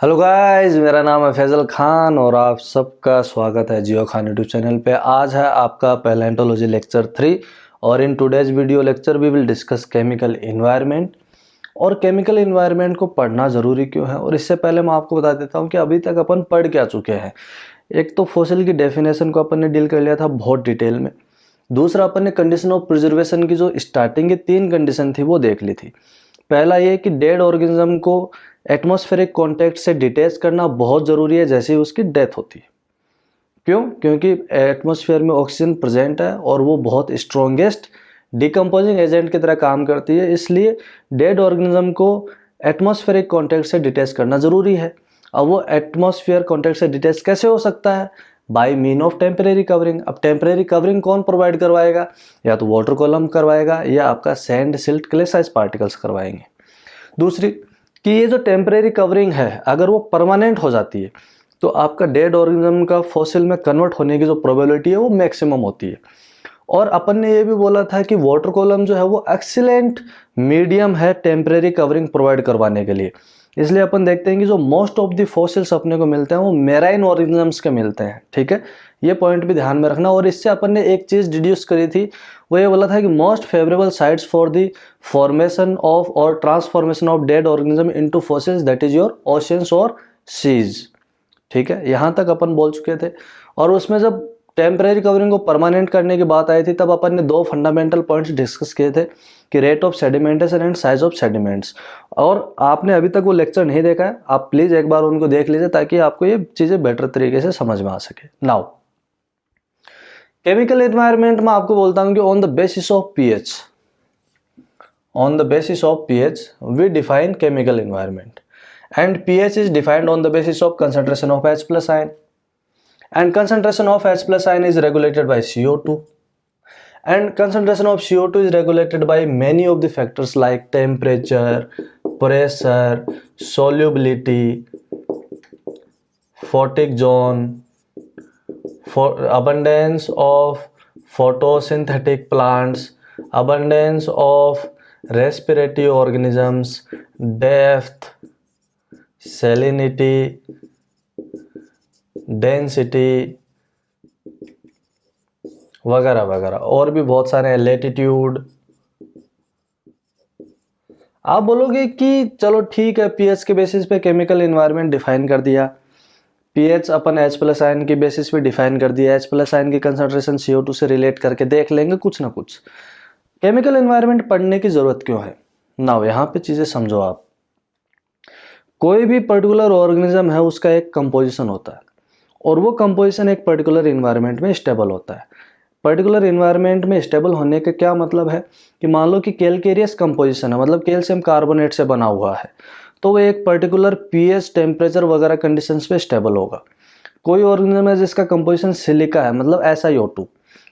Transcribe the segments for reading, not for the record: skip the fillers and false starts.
Hello guys, मेरा नाम है फैजल खान और आप सबका स्वागत है जियो खान यूट्यूब चैनल पे। आज है आपका पैलेंटोलॉजी लेक्चर 3 और in today's video lecture we will discuss chemical environment. और केमिकल एनवायरनमेंट को पढ़ना ज़रूरी क्यों है, और इससे पहले मैं आपको बता देता हूँ कि अभी तक अपन पढ़ क्या चुके हैं। एक तो फॉसिल की डेफिनेशन को अपन ने डील कर लिया था बहुत डिटेल में। दूसरा, अपन ने कंडीशन ऑफ प्रिजर्वेशन की जो स्टार्टिंग की 3 कंडीशन थी वो देख ली थी। पहला ये कि डेड ऑर्गेनिज्म को एटमॉस्फेरिक कॉन्टैक्ट से डिटैच करना बहुत ज़रूरी है जैसे ही उसकी डेथ होती है। क्यों? क्योंकि एटमॉस्फेयर में ऑक्सीजन प्रेजेंट है और वो बहुत स्ट्रॉन्गेस्ट डिकम्पोजिंग एजेंट की तरह काम करती है, इसलिए डेड ऑर्गेनिज्म को एटमॉस्फेरिक कॉन्टैक्ट से डिटैच करना ज़रूरी है। अब वो एटमॉस्फेयर कॉन्टैक्ट से डिटैच कैसे हो सकता है? By mean of temporary covering. अब टेम्परेरी कवरिंग कौन प्रोवाइड करवाएगा? या तो वाटर कॉलम करवाएगा या आपका sand, silt, clay size particles करवाएंगे। दूसरी कि ये जो टेम्परेरी कवरिंग है अगर वो परमानेंट हो जाती है तो आपका डेड ऑर्गेनिज्म का फॉसिल में कन्वर्ट होने की जो प्रोबेबिलिटी है वो मैक्सिमम होती है। और अपन ने ये भी बोला था कि वाटर कॉलम जो है वो एक्सीलेंट मीडियम है टेम्परेरी कवरिंग प्रोवाइड करवाने के लिए। इसलिए अपन देखते हैं कि जो मोस्ट ऑफ द फॉसिल्स अपने को मिलते हैं वो मेराइन ऑर्गेनिजम्स के मिलते हैं। ठीक है, ये पॉइंट भी ध्यान में रखना। और इससे अपन ने एक चीज़ डिड्यूस करी थी, वो ये बोला था कि most favourable sites for the formation of और transformation of dead organism into fossils that is your oceans और सीज। ठीक है, यहाँ तक अपन बोल चुके थे। और उसमें जब टेम्परेरी कवरिंग को परमानेंट करने की बात आई थी तब अपन ने 2 फंडामेंटल पॉइंट्स डिस्कस किए थे कि rate of sedimentation and size of sediments. और आपने अभी तक वो लेक्चर नहीं देखा है, आप प्लीज़ एक बार उनको देख लीजिए ताकि आपको ये चीज़ें बेटर तरीके से समझ में आ सके। नाउ केमिकल एनवायरनमेंट में आपको बोलता हूँ कि on the basis of pH we define chemical environment and pH is defined on the basis of concentration of H plus ion, and concentration of H plus ion is regulated by CO2, and concentration of CO2 is regulated by many of the factors like temperature, pressure, solubility, fatigue zone, for abundance of photosynthetic plants, abundance of respiratory organisms, depth, salinity, density वगैरह वगैरह, और भी बहुत सारे हैं, latitude. आप बोलोगे कि चलो ठीक है, पीएच के बेसिस पे केमिकल एनवायरनमेंट डिफाइन कर दिया, पीएच अपन H प्लस आयन की बेसिस पे डिफाइन कर दिया, H प्लस आयन की कंसंट्रेशन CO2 से रिलेट करके देख लेंगे कुछ ना कुछ। केमिकल एनवायरनमेंट पढ़ने की जरूरत क्यों है? नाउ यहाँ पे चीजें समझो आप। कोई भी पर्टिकुलर ऑर्गेनिज्म है उसका एक कंपोजिशन होता है और वो कंपोजिशन एक पर्टिकुलर इन्वायरमेंट में स्टेबल होता है। पर्टिकुलर इन्वायरमेंट में स्टेबल होने का क्या मतलब है कि मान लो कि कैल्केरियस कंपोजिशन है, मतलब कैल्शियम कार्बोनेट से बना हुआ है, तो वो एक पर्टिकुलर पीएच, टेम्परेचर वगैरह कंडीशंस पे स्टेबल होगा। कोई ऑर्गेनिज्म है जिसका कंपोजिशन सिलिका है, मतलब SiO2,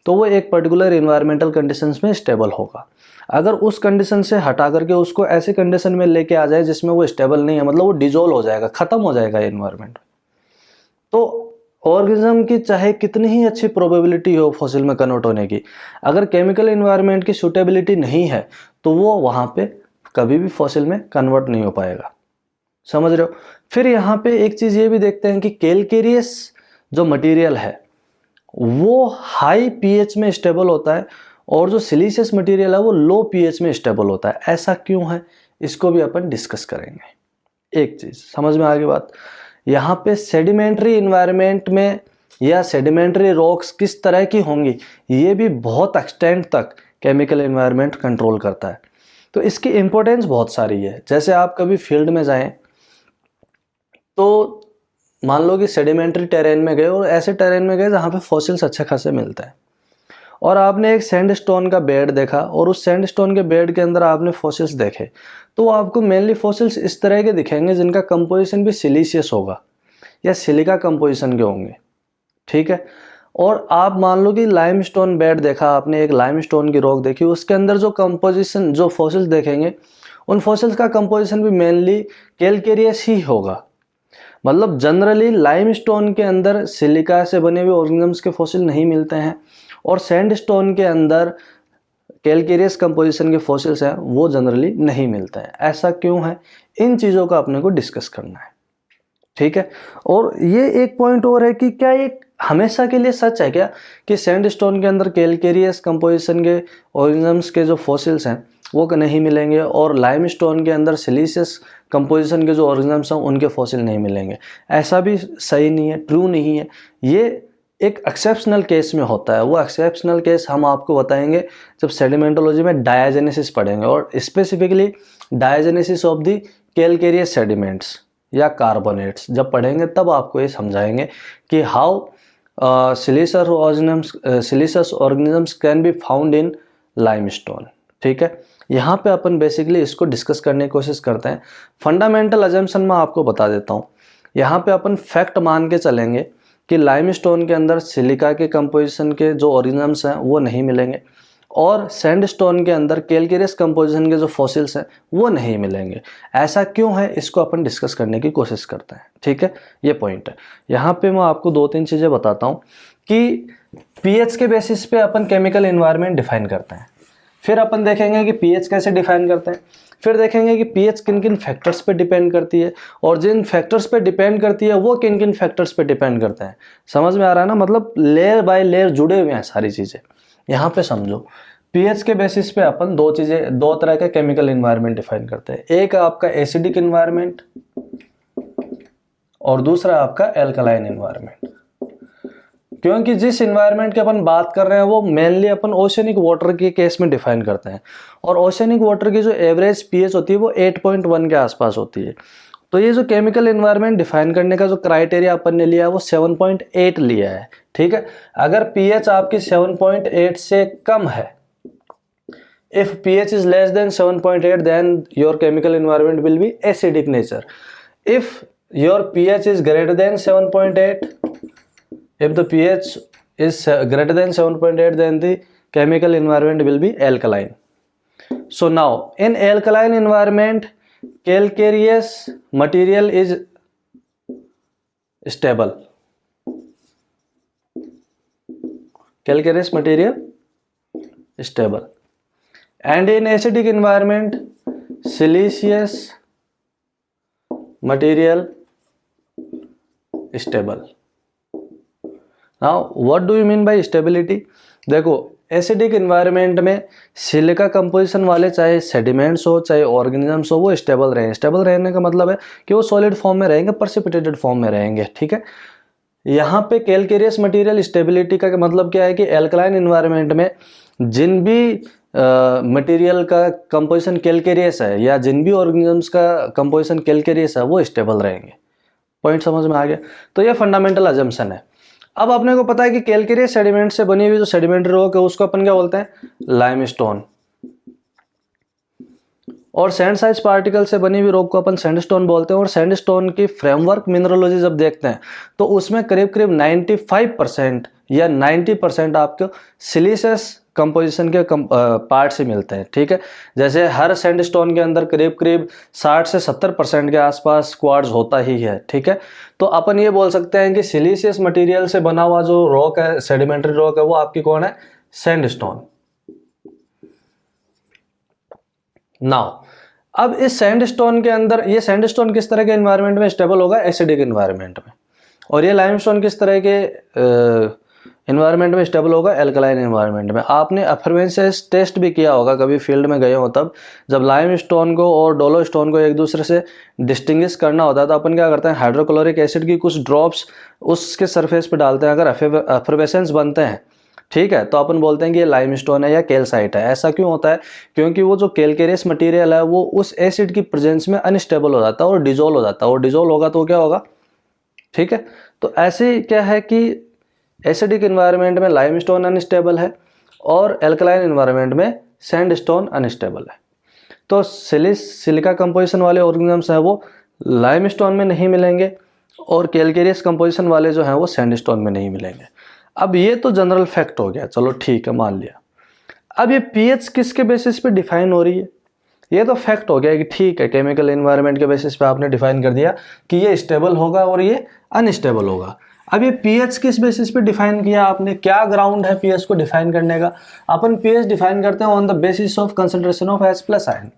तो वो एक पर्टिकुलर इन्वायरमेंटल कंडीशंस में स्टेबल होगा। अगर उस कंडीशन से हटा करके उसको ऐसी कंडीशन में लेके आ जाए जिसमें वो स्टेबल नहीं है, मतलब वो डिजोल्व हो जाएगा, खत्म हो जाएगा एनवायरनमेंट, तो ऑर्गेनिज्म की चाहे कितनी ही अच्छी प्रोबेबिलिटी हो फॉसिल में कन्वर्ट होने की, अगर केमिकल एनवायरनमेंट की सूटेबिलिटी नहीं है तो वो वहां पे कभी भी फॉसिल में कन्वर्ट नहीं हो पाएगा। समझ रहे हो? फिर यहाँ पे एक चीज ये भी देखते हैं कि कैल्केरियस जो मटेरियल है वो हाई पीएच में स्टेबल होता है और जो सिलिशियस मटेरियल है वो लो पीएच में स्टेबल होता है। ऐसा क्यों है, इसको भी अपन डिस्कस करेंगे। एक चीज समझ में आ गई बात? यहाँ पे सेडिमेंट्री इन्वायरमेंट में या सेडिमेंट्री रॉक्स किस तरह की होंगी ये भी बहुत एक्सटेंट तक केमिकल एनवायरनमेंट कंट्रोल करता है। तो इसकी इंपॉर्टेंस बहुत सारी है। जैसे आप कभी फील्ड में जाएं तो मान लो कि सेडिमेंट्री टेरेन में गए और ऐसे टेरेन में गए जहाँ पे फॉसिल्स अच्छे खासे मिलते हैं, और आपने एक सैंडस्टोन का बेड देखा और उस सैंडस्टोन के बेड के अंदर आपने फॉसिल्स देखे, तो आपको मेनली फॉसिल्स इस तरह के दिखेंगे जिनका कंपोजिशन भी सिलिशियस होगा या सिलिका कंपोजिशन के होंगे। ठीक है, और आप मान लो कि लाइमस्टोन बेड देखा आपने, एक लाइमस्टोन की रॉक देखी, उसके अंदर जो कंपोजिशन, जो फॉसिल्स देखेंगे उन फॉसिल्स का कंपोजिशन भी मेनली कैल्केरियस ही होगा। मतलब जनरली लाइमस्टोन के अंदर सिलिका से बने हुए ऑर्गेनिजम्स के फॉसिल नहीं मिलते हैं और सैंडस्टोन के अंदर कैल्केरियस कंपोजिशन के फॉसिल्स हैं वो जनरली नहीं मिलते हैं। ऐसा क्यों है, इन चीज़ों का अपने को डिस्कस करना है। ठीक है। और ये एक पॉइंट और है कि क्या ये हमेशा के लिए सच है क्या कि सैंडस्टोन के अंदर कैलकेरियस कंपोजिशन के ऑर्गेनिजम्स के जो फॉसिल्स हैं वो नहीं मिलेंगे, और लाइमस्टोन के अंदर सिलिशियस कंपोजिशन के जो ऑर्गेनिजम्स हैं उनके फॉसिल नहीं मिलेंगे? ऐसा भी सही नहीं है, ट्रू नहीं है। ये एक एक्सेप्शनल केस में होता है। वो एक्सेप्शनल केस हम आपको बताएंगे जब सेडिमेंटोलॉजी में डायाजेनेसिस पढ़ेंगे, और specifically diagenesis of the calcareous sediments या कार्बोनेट्स जब पढ़ेंगे तब आपको ये समझाएंगे कि how siliceous organisms can be found in limestone. ठीक है, यहाँ पे अपन बेसिकली इसको डिस्कस करने की कोशिश करते हैं। फंडामेंटल अजम्पशन मैं आपको बता देता हूँ। यहाँ पे अपन फैक्ट मान के चलेंगे कि लाइमस्टोन के अंदर सिलिका के कंपोजिशन के जो ऑर्गेनिजम्स हैं वो नहीं मिलेंगे, और सैंडस्टोन के अंदर कैलकेरियस कंपोजिशन के जो फॉसिल्स हैं वो नहीं मिलेंगे। ऐसा क्यों है इसको अपन डिस्कस करने की कोशिश करते हैं। ठीक है, ये पॉइंट है। यहाँ पे मैं आपको 2-3 चीज़ें बताता हूँ कि पीएच के बेसिस पे अपन केमिकल एनवायरनमेंट डिफाइन करते हैं, फिर अपन देखेंगे कि पीएच कैसे डिफाइन करते हैं, फिर देखेंगे कि पीएच किन किन फैक्टर्स पे डिपेंड करती है, और जिन फैक्टर्स पे डिपेंड करती है वो किन किन फैक्टर्स पे डिपेंड करते हैं। समझ में आ रहा है ना? मतलब लेयर बाय लेयर जुड़े हुए हैं सारी चीज़ें। यहाँ पे समझो, पीएच के बेसिस पे अपन दो तरह के केमिकल एनवायरनमेंट डिफाइन करते हैं। एक है आपका एसिडिक एनवायरनमेंट और दूसरा आपका एल्कलाइन एनवायरनमेंट। क्योंकि जिस एनवायरनमेंट की अपन बात कर रहे हैं वो मेनली अपन ओशियनिक वाटर के केस में डिफाइन करते हैं, और ओशियनिक वाटर की जो एवरेज पीएच होती है वो 8.1 के आसपास होती है। तो ये जो केमिकल एनवायरनमेंट डिफाइन करने का जो क्राइटेरिया अपन ने लिया है वो 7.8 लिया है। ठीक है, अगर पीएच आपकी 7.8 से कम है, if pH is less than 7.8 then your chemical environment will be acidic nature. If your pH is greater than 7.8, if the pH is greater than 7.8 then the chemical environment will be alkaline. So now in alkaline environment calcareous material is stable. Calcareous material stable. And in acidic environment siliceous material stable. Now what do you mean by stability? देखो, acidic environment में silica composition वाले चाहे sediments हो चाहे organisms हो वो stable रहेंगे। Stable रहने का मतलब है कि वो सॉलिड फॉर्म में रहेंगे, प्रेसिपिटेटेड फॉर्म में रहेंगे। ठीक है, यहाँ पे कैलकेरियस मटेरियल स्टेबिलिटी का मतलब क्या है कि एल्कलाइन एनवायरनमेंट में जिन भी मटेरियल का कंपोजिशन कैलकेरियस है या जिन भी ऑर्गेनिजम्स का कंपोजिशन कैलकेरियस है वो स्टेबल रहेंगे। पॉइंट समझ में आ गया? तो ये फंडामेंटल अजम्पशन है। अब अपने को पता है कि कैलकेरियस सेडिमेंट से बनी हुई जो सेडिमेंट्री रॉक है उसको अपन क्या बोलते हैं? लाइमस्टोन। और सैंड साइज पार्टिकल से बनी हुई रॉक को अपन सैंडस्टोन बोलते हैं। और सैंडस्टोन की फ्रेमवर्क मिनरोलॉजी जब देखते हैं तो उसमें करीब करीब 95% या 90% आपको सिलिशियस कंपोजिशन के पार्ट से मिलते हैं। ठीक है, जैसे हर सैंडस्टोन के अंदर करीब करीब 60 से 70% के आसपास क्वार्ट्ज होता ही है। ठीक है, तो अपन ये बोल सकते हैं कि सिलिशियस मटेरियल से बना हुआ जो रॉक है, सेडिमेंट्री रॉक है, वो आपकी कौन है? सैंडस्टोन। नाउ अब इस सैंडस्टोन के अंदर, ये सैंडस्टोन किस तरह के एनवायरनमेंट में स्टेबल होगा? एसिडिक एनवायरनमेंट में। और ये लाइमस्टोन किस तरह के एनवायरनमेंट में स्टेबल होगा? एल्कलाइन एनवायरनमेंट में। आपने अफर्वेंसेस टेस्ट भी किया होगा, कभी फील्ड में गए हो तब, जब लाइमस्टोन को और डोलोस्टोन को एक दूसरे से डिस्टिंग्विश करना होता है तो अपन क्या करते हैं? हाइड्रोक्लोरिक एसिड की कुछ ड्रॉप्स उसके सरफेस पे डालते हैं। अगर अफर्वेसेंस बनते हैं, ठीक है, तो अपन बोलते हैं कि ये लाइमस्टोन है या कैल्साइट है। ऐसा क्यों होता है? क्योंकि वो जो कैलकेरियस मटेरियल है वो उस एसिड की प्रेजेंस में अनस्टेबल हो जाता है और डिजोल्व हो जाता है, और डिजोल्व होगा तो क्या होगा? ठीक है, तो ऐसे क्या है कि एसिडिक एनवायरनमेंट में लाइमस्टोन अनस्टेबल है और एल्कलाइन एनवायरनमेंट में सैंडस्टोन अनस्टेबल है। तो सिलिका कंपोजिशन वाले ऑर्गेनिजम्स हैं वो लाइमस्टोन में नहीं मिलेंगे, और कैलकेरियस कंपोजिशन वाले जो हैं वो सैंडस्टोन में नहीं मिलेंगे। अब ये तो जनरल फैक्ट हो गया, चलो ठीक है, मान लिया। अब ये पीएच किसके बेसिस पे डिफाइन हो रही है? ये तो फैक्ट हो गया कि ठीक है, केमिकल एनवायरनमेंट के बेसिस पे आपने डिफाइन कर दिया कि ये स्टेबल होगा और ये अनस्टेबल होगा। अब ये पीएच किस बेसिस पे डिफाइन किया आपने? क्या ग्राउंड है पीएच को डिफाइन करने का? अपन पीएच डिफाइन करते हैं on the basis of concentration of H+ ion.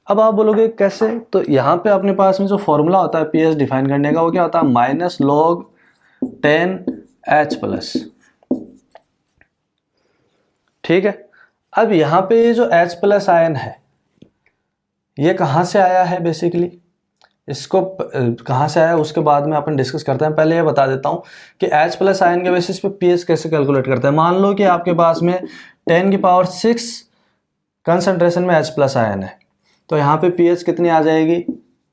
अब आप बोलोगे कैसे, तो यहाँ पे अपने पास में जो फॉर्मूला होता है पीएच डिफाइन करने का वो क्या होता है, माइनस लॉग 10H प्लस। ठीक है, अब यहाँ पे ये जो H प्लस आयन है ये कहाँ से आया है, बेसिकली इसको कहाँ से आया उसके बाद में अपन डिस्कस करते हैं। पहले ये बता देता हूँ कि H प्लस आयन के बेसिस पे पीएच कैसे कैलकुलेट करते हैं। मान लो कि आपके पास में 10⁶ कंसंट्रेशन में H प्लस आयन है, तो यहाँ पे पीएच कितनी आ जाएगी,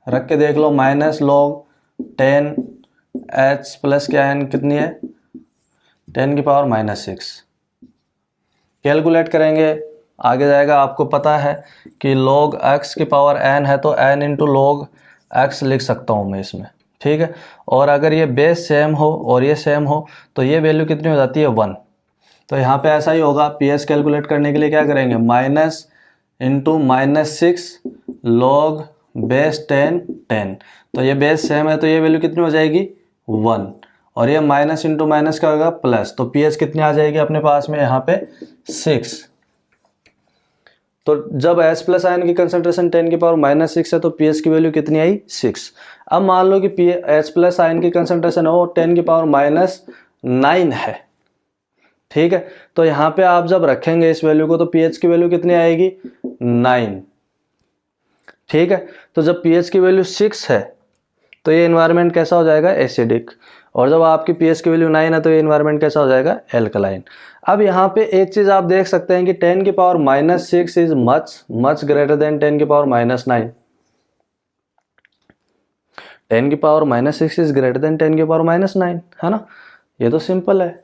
रख के देख लो, माइनस लॉग 10H प्लस की आयन कितनी है, 10⁻⁻6। कैलकुलेट करेंगे, आगे जाएगा, आपको पता है कि log x की पावर n है तो n इंटू log x लिख सकता हूँ मैं इसमें। ठीक है, और अगर ये बेस सेम हो और ये सेम हो तो ये वैल्यू कितनी हो जाती है, 1। तो यहाँ पे ऐसा ही होगा, पीएच कैलकुलेट करने के लिए क्या करेंगे, माइनस इंटू -6 log बेस 10, तो ये बेस सेम है तो ये वैल्यू कितनी हो जाएगी, 1, और ये माइनस इंटू माइनस क्या होगा, प्लस, तो पीएच कितनी आ जाएगी अपने पास में यहाँ पे 6। तो जब H प्लस आयन की कंसंट्रेशन 10⁻⁻6 है तो पीएच की वैल्यू कितनी आई, 6। अब मान लो कि H प्लस आयन की कंसंट्रेशन हो 10⁻⁹ है। ठीक है, तो यहाँ पे आप जब रखेंगे इस वैल्यू को तो पीएच की वैल्यू कितनी आएगी, 9। ठीक है, तो जब पीएच की वैल्यू 6 है तो ये इन्वायरमेंट कैसा हो जाएगा, एसिडिक, और जब आपकी पीएच की वैल्यू 9 है तो ये इन्वायरमेंट कैसा हो जाएगा, एल्कलाइन। अब यहाँ पे एक चीज आप देख सकते हैं कि 10⁻⁻6 is much greater than 10⁻⁹ 10⁻⁻6 is greater than 10⁻⁹, है ना, ये तो सिंपल है।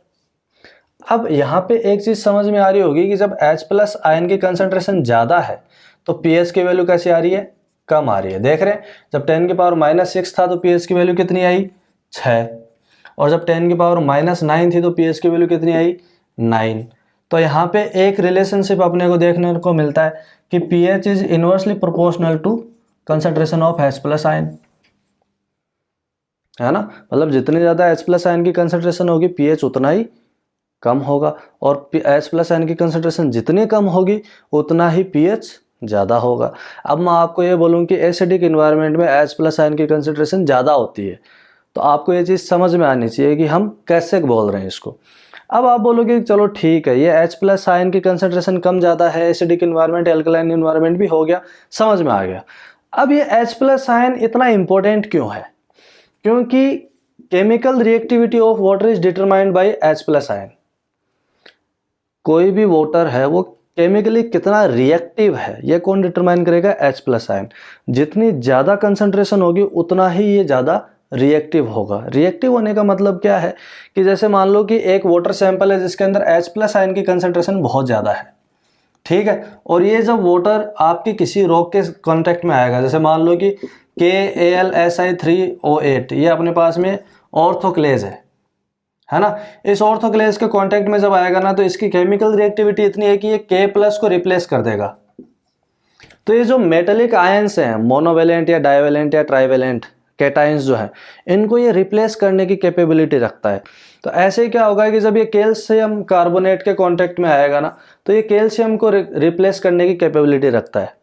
अब यहाँ पे एक चीज समझ में आ रही होगी कि जब H प्लस आयन की कंसंट्रेशन ज्यादा है तो पीएच की वैल्यू कैसी आ रही है, कम आ रही है। देख रहे हैं, जब 10⁻⁻6 था तो पीएच की वैल्यू कितनी आई, 6, और जब 10⁻�9 थी तो पीएच की वैल्यू कितनी आई, 9। तो यहाँ पे एक रिलेशनशिप अपने को देखने को मिलता है कि pH is inversely proportional to concentration of H plus ion, है ना, मतलब जितनी ज्यादा H प्लस आयन की कंसंट्रेशन होगी पीएच उतना ही कम होगा, और H प्लस आयन की कंसंट्रेशन जितनी कम होगी उतना ही पीएच ज़्यादा होगा। अब मैं आपको ये बोलूँ कि एसिडिक इन्वायरमेंट में H प्लस आयन की कंसंट्रेशन ज़्यादा होती है, तो आपको ये चीज़ समझ में आनी चाहिए कि हम कैसे बोल रहे हैं इसको। अब आप बोलोगे चलो ठीक है, ये H प्लस आयन की कंसंट्रेशन कम ज़्यादा है, एसिडिक इन्वायरमेंट, एल्कलाइन इन्वायरमेंट भी हो गया, समझ में आ गया। अब ये H प्लस आयन इतना इंपॉर्टेंट क्यों है, क्योंकि chemical reactivity of water is determined by H plus ion. कोई भी वाटर है वो केमिकली कितना रिएक्टिव है ये कौन डिटरमाइन करेगा, H प्लस आयन। जितनी ज़्यादा कंसंट्रेशन होगी उतना ही ये ज़्यादा रिएक्टिव होगा। रिएक्टिव होने का मतलब क्या है कि जैसे मान लो कि एक वाटर सैंपल है जिसके अंदर H प्लस आयन की कंसंट्रेशन बहुत ज़्यादा है, ठीक है, और ये जब वाटर आपकी किसी रॉक के कांटेक्ट में आएगा, जैसे मान लो कि KAlSi3O8 ये अपने पास में ऑर्थोक्लेज है ना, इस ऑर्थोक्लेज के कांटेक्ट में जब आएगा ना तो इसकी केमिकल रिएक्टिविटी इतनी है कि ये K+ को रिप्लेस कर देगा। तो ये जो मेटेलिक आयंस हैं, मोनोवेलेंट या डाइवेलेंट या ट्राइवेलेंट कैटायंस जो है, इनको ये रिप्लेस करने की कैपेबिलिटी रखता है। तो ऐसे ही क्या होगा कि जब ये कैल्शियम कार्बोनेट के कांटेक्ट में आएगा ना तो ये कैल्शियम को रिप्लेस करने की कैपेबिलिटी रखता है।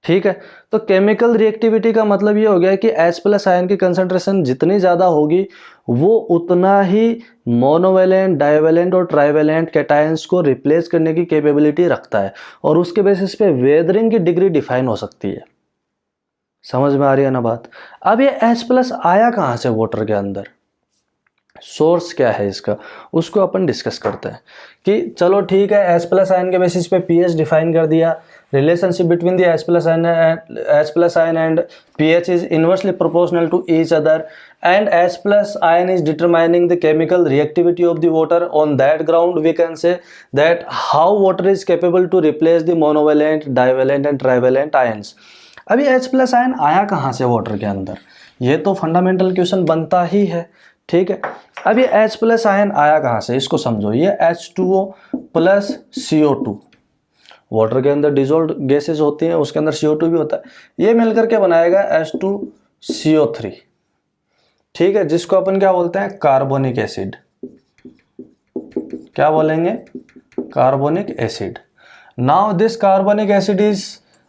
ठीक है, तो केमिकल रिएक्टिविटी का मतलब ये हो गया कि H प्लस आयन की कंसंट्रेशन जितनी ज़्यादा होगी वो उतना ही मोनोवेलेंट, डाइवेलेंट और ट्राइवेलेंट कैटायंस को रिप्लेस करने की कैपेबिलिटी रखता है, और उसके बेसिस पे वेदरिंग की डिग्री डिफाइन हो सकती है। समझ में आ रही है ना बात। अब ये H प्लस आया कहाँ से वाटर के अंदर, सोर्स क्या है इसका, उसको अपन डिस्कस करते हैं। कि चलो ठीक है, H प्लस आयन के बेसिस पे पीएच डिफाइन कर दिया, relationship between the H plus ion and pH is inversely proportional to each other, and H plus ion is determining the chemical reactivity of the water. On that ground we can say that how water is capable to replace the monovalent, divalent and trivalent ions. अभी H plus ion आया कहाँ से water के अंदर, ये तो fundamental question बनता ही है। ठीक है, अब ये H प्लस आयन आया कहाँ से, इसको समझो। ये H2O प्लस CO2, वाटर के अंदर डिजोल्व गैसेज होती हैं, उसके अंदर CO2 भी होता है, ये मिलकर के बनाएगा H2CO3। ठीक है, जिसको अपन क्या बोलते हैं, कार्बोनिक एसिड। क्या बोलेंगे, carbonic acid. Now this carbonic acid is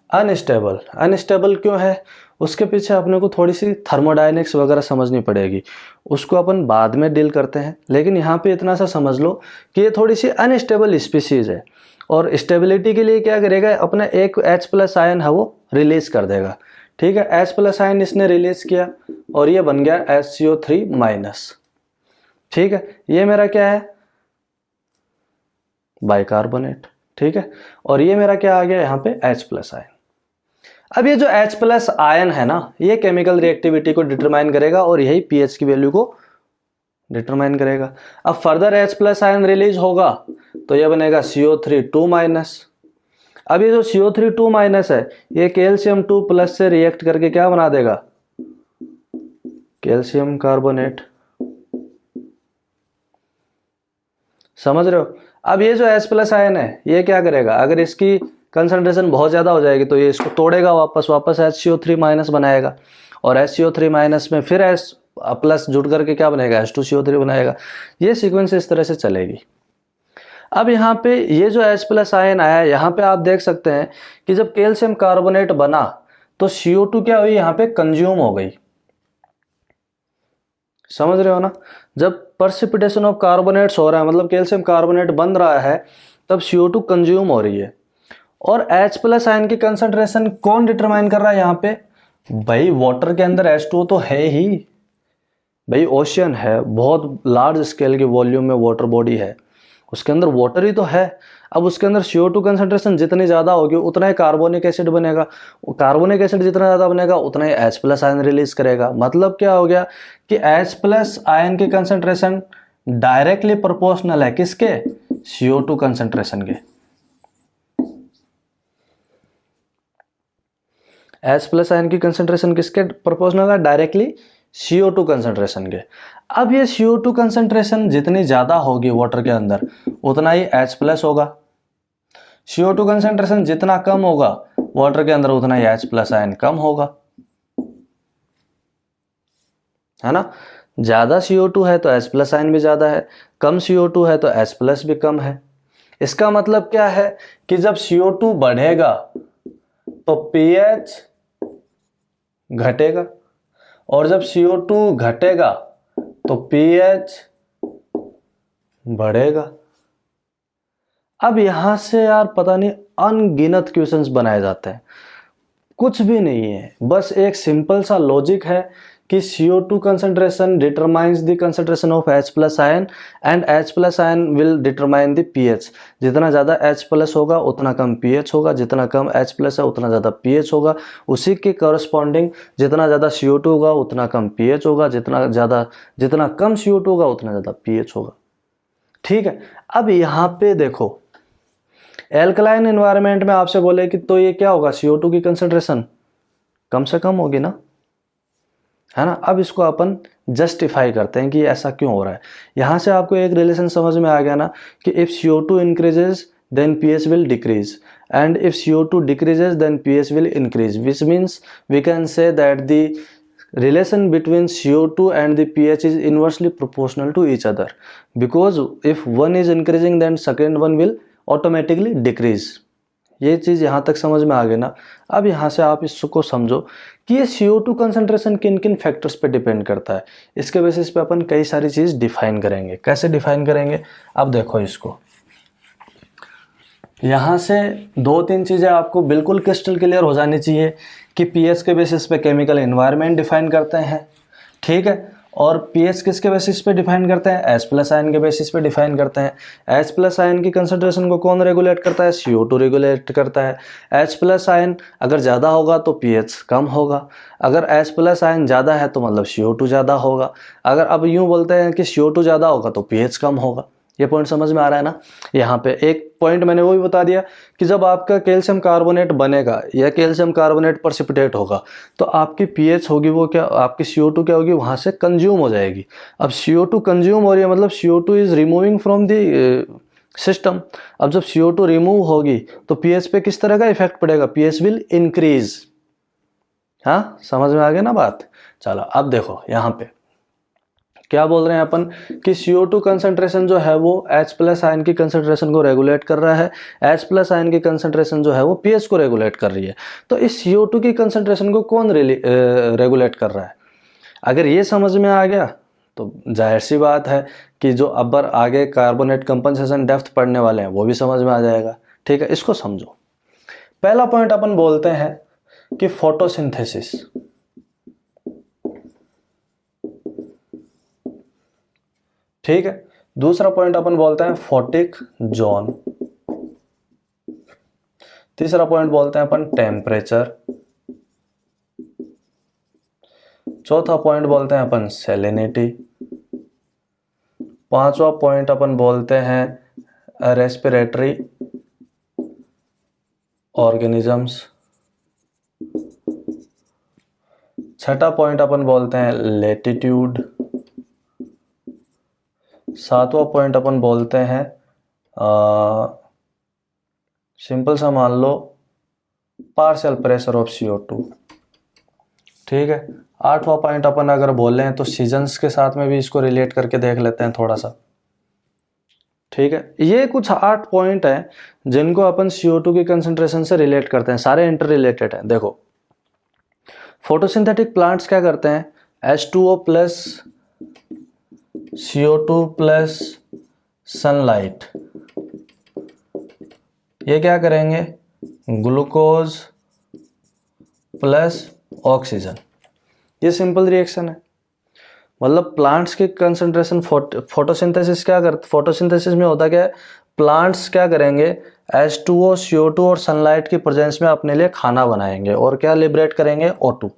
unstable. Unstable क्यों है, उसके पीछे अपने को थोड़ी सी थर्मोडायनेमिक्स वगैरह समझनी पड़ेगी, उसको अपन बाद में डील करते हैं। लेकिन यहाँ पे इतना सा समझ लो कि ये थोड़ी सी अनस्टेबल स्पीसीज है, और स्टेबिलिटी के लिए क्या करेगा, अपना एक H+ आयन है वो रिलीज कर देगा। ठीक है, H+ आयन इसने रिलीज किया और ये बन गया HCO3-। ठीक है, ये मेरा क्या है, बाइकार्बोनेट। ठीक है, और ये मेरा क्या आ गया यहाँ पे H+ आयन। अब ये जो H+ आयन है ना, ये केमिकल रिएक्टिविटी को डिटरमाइन करेगा और यही pH की वैल्यू को डिटरमाइन करेगा। अब फर्दर H+ आयन रिलीज होगा तो ये बनेगा CO3-2-। अब ये जो CO3-2- है, ये कैल्शियम 2+ से रिएक्ट करके क्या बना देगा, कैल्शियम कार्बोनेट। समझ रहे हो। अब ये जो H+ आयन है, ये क्या करेगा, अगर इसकी कंसंट्रेशन बहुत ज़्यादा हो जाएगी तो ये इसको तोड़ेगा, वापस HCO3- बनाएगा, और HCO3- में फिर H+ जुड़ करके क्या बनेगा, H2CO3 बनाएगा। ये सीक्वेंस इस तरह से चलेगी। अब यहाँ पे ये जो H+ आयन आया, यहाँ पे आप देख सकते हैं कि जब कैल्शियम कार्बोनेट बना तो CO2 क्या हुई, यहाँ पे कंज्यूम हो गई। समझ रहे हो ना। जब प्रेसिपिटेशन ऑफ कार्बोनेट्स हो रहा है, मतलब कैल्शियम कार्बोनेट बन रहा है, तब CO2 कंज्यूम हो रही है। और H+ आयन की कंसंट्रेशन कौन डिटरमाइन कर रहा है यहाँ पे, भाई वाटर के अंदर H2O तो है ही, भाई ओशियन है, बहुत लार्ज स्केल के वॉल्यूम में वाटर बॉडी है, उसके अंदर वाटर ही तो है। अब उसके अंदर CO2 कंसंट्रेशन जितनी ज़्यादा होगी उतना ही कार्बोनिक एसिड बनेगा, कार्बोनिक एसिड जितना ज़्यादा बनेगा उतना ही H+ आयन रिलीज करेगा। मतलब क्या हो गया कि H+ आयन की कंसंट्रेशन डायरेक्टली प्रोपोर्शनल है किसके, CO2 कंसंट्रेशन के। H+ आयन की कंसंट्रेशन किसके प्रोपोर्शनल है, डायरेक्टली CO2 कंसंट्रेशन के। अब ये CO2 कंसंट्रेशन जितनी ज़्यादा होगी वाटर के अंदर उतना ही H+ होगा। CO2 कंसंट्रेशन जितना कम होगा वाटर के अंदर उतना ही H+ आयन कम होगा, है ना। ज़्यादा CO2 है तो H+ आयन भी ज़्यादा है, कम CO2 है तो H+ भी कम है। इसका मतलब क्या है कि जब CO2 बढ़ेगा तो pH घटेगा, और जब CO2 घटेगा तो pH बढ़ेगा। अब यहां से यार पता नहीं अनगिनत क्वेश्चंस बनाए जाते हैं, कुछ भी नहीं है, बस एक सिंपल सा लॉजिक है कि CO2 concentration determines the concentration of H+ ion and H+ ion will determine the pH। जितना ज़्यादा H+ होगा उतना कम pH होगा, जितना कम H+ है उतना ज़्यादा pH होगा। उसी के करस्पॉन्डिंग जितना ज़्यादा CO2 होगा उतना कम pH होगा, जितना कम CO2 होगा उतना ज़्यादा pH होगा। ठीक है, अब यहाँ पे देखो एल्कलाइन एनवायरनमेंट में आपसे बोले कि तो ये क्या होगा, CO2 की कंसंट्रेशन कम से कम होगी ना, है ना। अब इसको अपन जस्टिफाई करते हैं कि ऐसा क्यों हो रहा है। यहाँ से आपको एक रिलेशन समझ में आ गया ना कि if CO2 increases then pH will decrease and if CO2 decreases then pH will increase, which means we can say that the relation between CO2 and the pH is inversely proportional to each other, because if one is increasing then second one will automatically decrease। ये चीज़ यहाँ तक समझ में आ गई ना। अब यहाँ से आप इसको समझो कि ये CO2 कंसंट्रेशन किन किन फैक्टर्स पे डिपेंड करता है। इसके बेसिस पे अपन कई सारी चीज़ डिफाइन करेंगे। कैसे डिफाइन करेंगे, अब देखो इसको, यहाँ से 2-3 चीज़ें आपको बिल्कुल क्रिस्टल क्लियर हो जानी चाहिए कि pH के बेसिस पे केमिकल एनवायरनमेंट डिफाइन करते हैं, ठीक है। और pH किसके बेसिस पे डिफाइन करते हैं, H+ आयन के बेसिस पे डिफाइन करते हैं। H+ आयन की कंसंट्रेशन को कौन रेगुलेट करता है, CO2 रेगुलेट करता है। H+ आयन अगर ज़्यादा होगा तो pH कम होगा, अगर H+ आयन ज़्यादा है तो मतलब CO2 ज़्यादा होगा। अगर अब यूँ बोलते हैं कि CO2 ज़्यादा होगा तो pH कम होगा। ये पॉइंट समझ में आ रहा है ना। यहाँ पे एक पॉइंट मैंने वो भी बता दिया कि जब आपका कैल्शियम कार्बोनेट बनेगा या कैल्शियम कार्बोनेट प्रेसिपिटेट होगा तो आपकी pH होगी वो क्या, आपकी CO2 क्या होगी, वहाँ से कंज्यूम हो जाएगी। अब CO2 कंज्यूम हो रही है मतलब CO2 is removing from the system. अब जब CO2 रिमूव होगी तो pH पे किस तरह का इफेक्ट पड़ेगा, pH विल इंक्रीज। हाँ समझ में आ गया ना बात। चलो अब देखो यहाँ पे क्या बोल रहे हैं अपन कि CO2 कंसंट्रेशन जो है वो H+ आयन की कंसंट्रेशन को रेगुलेट कर रहा है, H+ आयन की कंसंट्रेशन जो है वो pH को रेगुलेट कर रही है। तो इस CO2 की कंसंट्रेशन को कौन रेगुलेट कर रहा है? अगर ये समझ में आ गया तो जाहिर सी बात है कि जो अबर आगे कार्बोनेट कंपनसेशन डेप्थ पढ़ने वाले हैं वो भी समझ में आ जाएगा। ठीक है, इसको समझो। पहला पॉइंट अपन बोलते हैं कि फोटोसिंथेसिस। ठीक है, दूसरा पॉइंट अपन बोलते हैं फोटिक जोन। तीसरा पॉइंट बोलते हैं अपन टेम्परेचर। चौथा पॉइंट बोलते हैं अपन सैलिनिटी। पांचवा पॉइंट अपन बोलते हैं रेस्पिरेटरी ऑर्गेनिजम्स। छठा पॉइंट अपन बोलते हैं लेटिट्यूड। सातवां पॉइंट अपन बोलते हैं सिंपल सा मान लो पार्शियल प्रेशर ऑफ CO2। ठीक है, आठवां पॉइंट अपन अगर बोलें तो सीजन्स के साथ में भी इसको रिलेट करके देख लेते हैं थोड़ा सा। ठीक है, ये कुछ 8 पॉइंट हैं जिनको अपन CO2 की कंसंट्रेशन से रिलेट करते हैं, सारे इंटर रिलेटेड हैं। देखो, फोटोसिंथेटिक प्लांट्स क्या करते हैं, H2O plus CO2 plus sunlight, ये क्या करेंगे, ग्लूकोज प्लस ऑक्सीजन। ये सिंपल रिएक्शन है। मतलब प्लांट्स की कंसंट्रेशन फोटोसिंथेसिस क्या करते, फोटोसिंथेसिस में होता क्या है, प्लांट्स क्या करेंगे, H2O CO2 और सनलाइट की प्रेजेंस में अपने लिए खाना बनाएंगे और क्या लिबरेट करेंगे, O2।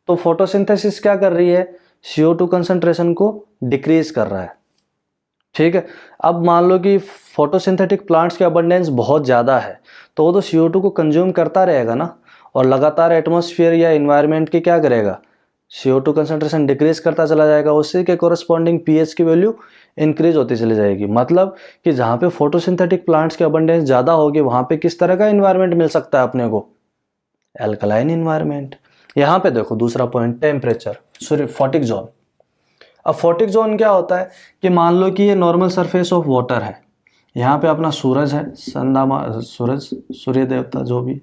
तो फोटोसिंथेसिस क्या कर रही है, CO2 कंसंट्रेशन को डिक्रीज कर रहा है। ठीक है, अब मान लो कि फोटोसिंथेटिक प्लांट्स की अबंडेंस बहुत ज़्यादा है तो वो तो CO2 को कंज्यूम करता रहेगा ना, और लगातार एटमॉस्फेयर या इन्वायरमेंट की क्या करेगा, CO2 कंसंट्रेशन डिक्रीज करता चला जाएगा, उसी के कोरस्पॉन्डिंग pH की वैल्यू इंक्रीज होती चली जाएगी। मतलब कि जहाँ पे फोटोसिंथेटिक प्लांट्स की अबंडेंस ज़्यादा होगी वहाँ पे किस तरह का इन्वायरमेंट मिल सकता है अपने को, एल्कलाइन इन्वायरमेंट। यहाँ पे देखो दूसरा point temperature, sorry photic zone. अब फोटिक जोन क्या होता है कि मान लो कि ये नॉर्मल सरफेस ऑफ वाटर है, यहाँ पे अपना सूरज है, सूरज, सूर्य देवता जो भी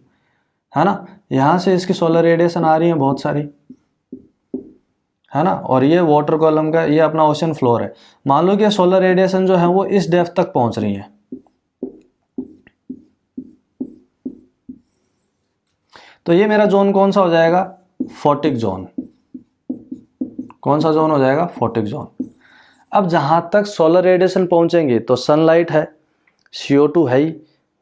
है ना, यहाँ से इसकी सोलर रेडिएशन आ रही है बहुत सारी, है ना, और ये वाटर कॉलम का ये अपना ओशन फ्लोर है। मान लो कि सोलर रेडिएशन जो है वो इस डेप्थ तक पहुंच रही है, तो ये मेरा जोन कौन सा हो जाएगा, फोटिक जोन। कौन सा जोन हो जाएगा, फोटिक जोन। अब जहां तक सोलर रेडिएशन पहुंचेंगे तो सनलाइट है, CO2 है ही,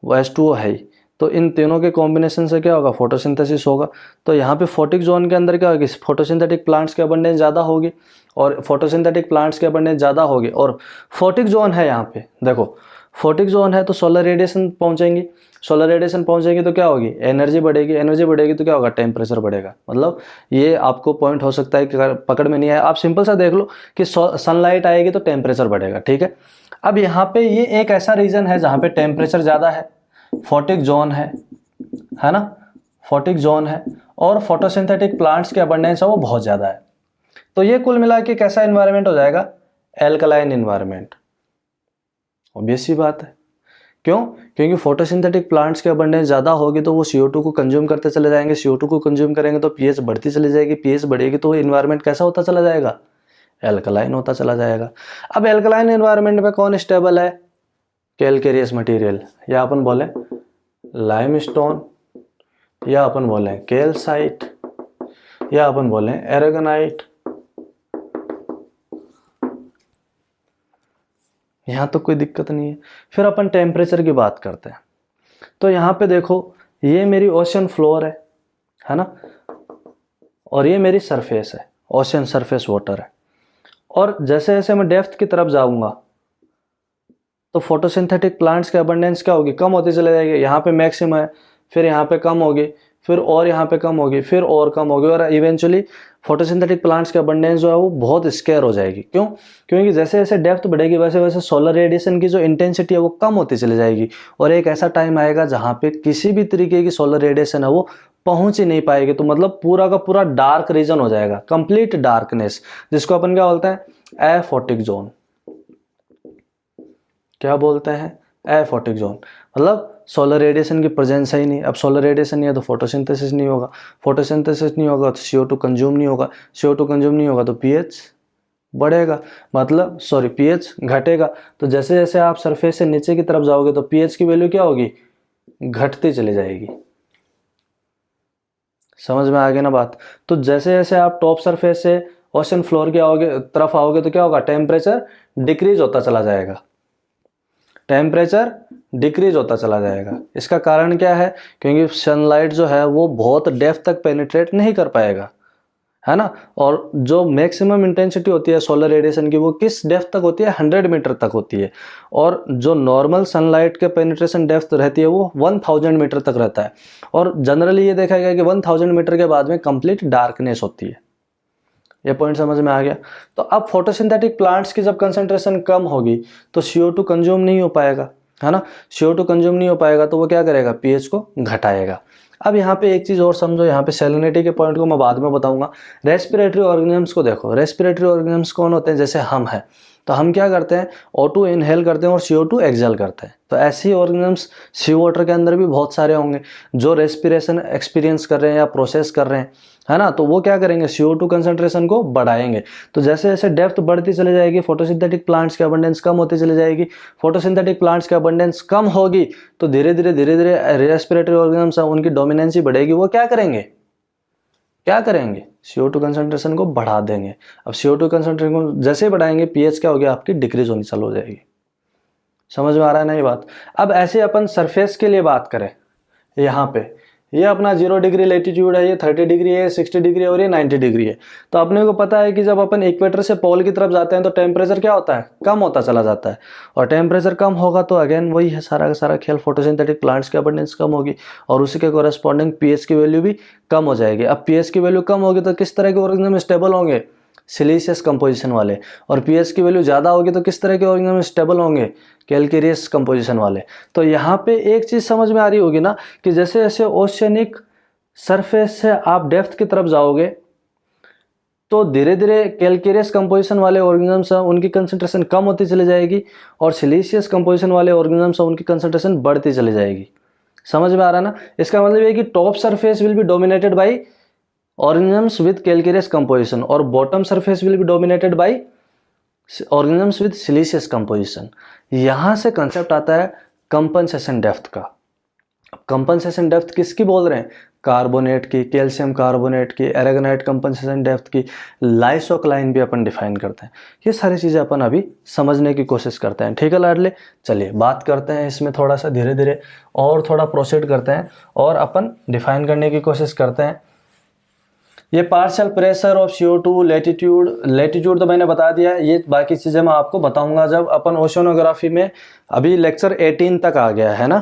H2O है ही, तो इन तीनों के कॉम्बिनेशन से क्या होगा, फोटोसिंथेसिस होगा। तो यहाँ पे फोटिक जोन के अंदर क्या होगी, फोटोसिंथेटिक प्लांट्स की अबंडेंस ज़्यादा होगी, और फोटोसिंथेटिक प्लांट्स की अबंडेंस ज़्यादा होगी, और फोटिक जोन है यहाँ पे, देखो फोटिक जोन है तो सोलर रेडिएशन पहुँचेंगी, सोलर रेडिएशन पहुँचेगी तो क्या होगी, एनर्जी बढ़ेगी, एनर्जी बढ़ेगी तो क्या होगा, टेम्परेचर बढ़ेगा। मतलब ये आपको पॉइंट हो सकता है कि पकड़ में नहीं आया, आप सिंपल सा देख लो कि सनलाइट आएगी तो टेम्परेचर बढ़ेगा। ठीक है, अब यहाँ पे ये एक ऐसा रीजन है जहाँ पे टेम्परेचर ज़्यादा है, फोटिक जोन है ना, फोटिक जोन है, और फोटोसिंथेटिक प्लांट्स की अबंडेंस है वो बहुत ज़्यादा है। तो ये कुल मिला के कैसा इन्वायरमेंट हो जाएगा, एल्कलाइन इन्वायरमेंट। ऑब्वियस सी बात है, क्यों, क्योंकि फोटोसिंथेटिक प्लांट्स की अबंडेंस ज़्यादा होगी तो वो CO2 को कंज्यूम करते चले जाएंगे, CO2 को कंज्यूम करेंगे तो pH बढ़ती चली जाएगी, pH बढ़ेगी तो इन्वायरमेंट कैसा होता चला जाएगा, एल्कलाइन होता चला जाएगा। अब एल्कलाइन इन्वायरमेंट में कौन स्टेबल है, कैलकेरियस मटेरियल, या अपन बोले लाइमस्टोन, या अपन बोले कैल्साइट, या अपन बोले एरागोनाइट। यहाँ तो कोई दिक्कत नहीं है। फिर अपन टेम्परेचर की बात करते हैं, तो यहाँ पे देखो ये मेरी ओशन फ्लोर है ना, और ये मेरी सरफेस है, ओशन सरफेस वाटर है, और जैसे जैसे मैं डेप्थ की तरफ जाऊंगा तो फोटोसिंथेटिक प्लांट्स के अबंडेंस क्या होगी, कम होती चले जाएगी। यहाँ पे मैक्सिमम है, फिर यहाँ पे कम होगी, फिर और यहाँ पे कम होगी, फिर और कम होगी, और इवेंचुअली फोटोसिंथेटिक प्लांट्स की अबंडेंस जो है वो बहुत स्केयर हो जाएगी। क्यों? क्योंकि जैसे जैसे डेप्थ बढ़ेगी वैसे वैसे सोलर रेडिएशन की जो इंटेंसिटी है वो कम होती चली जाएगी, और एक ऐसा टाइम आएगा जहाँ पे किसी भी तरीके की सोलर रेडिएशन है वो पहुंच ही नहीं पाएगी। तो मतलब पूरा का पूरा डार्क रीजन हो जाएगा, कंप्लीट डार्कनेस, जिसको अपन क्या बोलते हैं, एफोटिक जोन। क्या बोलते हैं? एफोटिक जोन। मतलब सोलर रेडिएशन की प्रेजेंस है ही नहीं। अब सोलर रेडिएशन नहीं है तो फोटोसिंथेसिस नहीं होगा, फोटोसिंथेसिस नहीं होगा तो CO2 कंज्यूम नहीं होगा, CO2 कंज्यूम नहीं होगा तो pH बढ़ेगा, मतलब सॉरी pH घटेगा। तो जैसे जैसे आप सरफेस से नीचे की तरफ जाओगे तो pH की वैल्यू क्या होगी, घटती चली जाएगी। समझ में आ गई ना बात? तो जैसे जैसे आप टॉप सरफेस से ओशन फ्लोर के तरफ आओगे तो क्या होगा, टेम्परेचर डिक्रीज होता चला जाएगा, टेम्परेचर डिक्रीज होता चला जाएगा। इसका कारण क्या है? क्योंकि सनलाइट जो है वो बहुत डेप्थ तक पेनिट्रेट नहीं कर पाएगा, है ना। और जो मैक्सिमम इंटेंसिटी होती है सोलर रेडिएशन की वो किस डेप्थ तक होती है, 100 मीटर तक होती है, और जो नॉर्मल सनलाइट के पेनिट्रेशन डेप्थ रहती है वो 1000 मीटर तक रहता है। और जनरली ये देखा गया कि 1000 मीटर के बाद में कंप्लीट डार्कनेस होती है। ये पॉइंट समझ में आ गया? तो अब फोटोसिंथेटिक प्लांट्स की जब कंसंट्रेशन कम होगी तो CO2 कंज्यूम नहीं हो पाएगा, है ना। CO2 कंज्यूम नहीं हो पाएगा तो वो क्या करेगा, pH को घटाएगा। अब यहाँ पे एक चीज़ और समझो, यहाँ पे सैलिनिटी के पॉइंट को मैं बाद में बताऊंगा। रेस्पिरेटरी ऑर्गेनिजम्स को देखो, रेस्पिरेटरी ऑर्गेनिजम्स कौन होते हैं, जैसे हम हैं तो हम क्या करते हैं, O2 इनहेल करते हैं और CO2 एक्सहेल करते हैं। तो ऐसे ही ऑर्गेनिजम्स सी वाटर के अंदर भी बहुत सारे होंगे जो रेस्पिरेशन एक्सपीरियंस कर रहे हैं या प्रोसेस कर रहे हैं, है ना। तो वो क्या करेंगे, CO2 कंसंट्रेशन को बढ़ाएंगे। तो जैसे जैसे डेप्थ बढ़ती चली जाएगी फोटोसिंथेटिक प्लांट्स की अबंडेंस कम होती चली जाएगी। फोटोसिंथेटिक प्लांट्स की अबंडेंस कम होगी तो धीरे धीरे रेस्पिरेटरी ऑर्गेनिजम्स उनकी डोमिनेंसी बढ़ेगी, वो क्या करेंगे, CO2 कंसंट्रेशन को बढ़ा देंगे। अब CO2 कंसंट्रेशन को जैसे बढ़ाएंगे pH क्या होगी, आपकी डिक्रीज होनी चालू हो जाएगी। समझ में आ रहा है ना ये बात? अब ऐसे अपन सरफेस के लिए बात करें, यहाँ पे ये अपना 0 डिग्री लेटीट्यूड है, ये 30 डिग्री है, 60 डिग्री है और ये 90 डिग्री है। तो अपने को पता है कि जब अपन इक्वेटर से पोल की तरफ जाते हैं तो टेम्परेचर क्या होता है, कम होता चला जाता है, और टेम्परेचर कम होगा तो अगेन वही है सारा का सारा खेल, फोटोसिंथेटिक प्लांट्स की अबंडेंस कम होगी और उसी के कोरेस्पॉन्डिंग pH की वैल्यू भी कम हो जाएगी। अब pH की वैल्यू कम होगी तो किस तरह के ऑर्गेनिज्म स्टेबल होंगे, सिलीशियस कंपोजिशन वाले, और pH की वैल्यू ज़्यादा होगी तो किस तरह के ऑर्गेनिज्म स्टेबल होंगे, कैल्केरियस कंपोजिशन वाले। तो यहाँ पे एक चीज़ समझ में आ रही होगी ना कि जैसे जैसे ओशियनिक सरफेस से आप डेप्थ की तरफ जाओगे तो धीरे धीरे कैल्केरियस कंपोजिशन वाले ऑर्गेनिजम्स हैं उनकी कंसंट्रेशन कम होती चली जाएगी, और सिलीशियस कंपोजिशन वाले ऑर्गेनिजम्स हैं उनकी कंसंट्रेशन बढ़ती चली जाएगी। समझ में आ रहा है ना? इसका मतलब ये कि top surface will be dominated by organisms with calcareous composition और bottom surface will be dominated by organisms with siliceous composition। यहाँ से कंसेप्ट आता है कंपनसेशन डेप्थ का। कंपनसेशन डेप्थ किसकी बोल रहे हैं, कार्बोनेट की, कैल्शियम कार्बोनेट की, एरागोनाइट कंपनसेशन डेप्थ की, लाइसोक्लाइन भी अपन डिफाइन करते हैं। ये सारी चीज़ें अपन अभी समझने की कोशिश करते हैं, ठीक है लाडले। चलिए बात करते हैं इसमें थोड़ा सा धीरे धीरे और थोड़ा प्रोसीड करते हैं और अपन डिफाइन करने की कोशिश करते हैं। ये partial pressure of CO2, latitude तो मैंने बता दिया, ये बाकी चीज़ें मैं आपको बताऊंगा जब अपन ओशियोनोग्राफी में, अभी लेक्चर 18 तक आ गया है ना।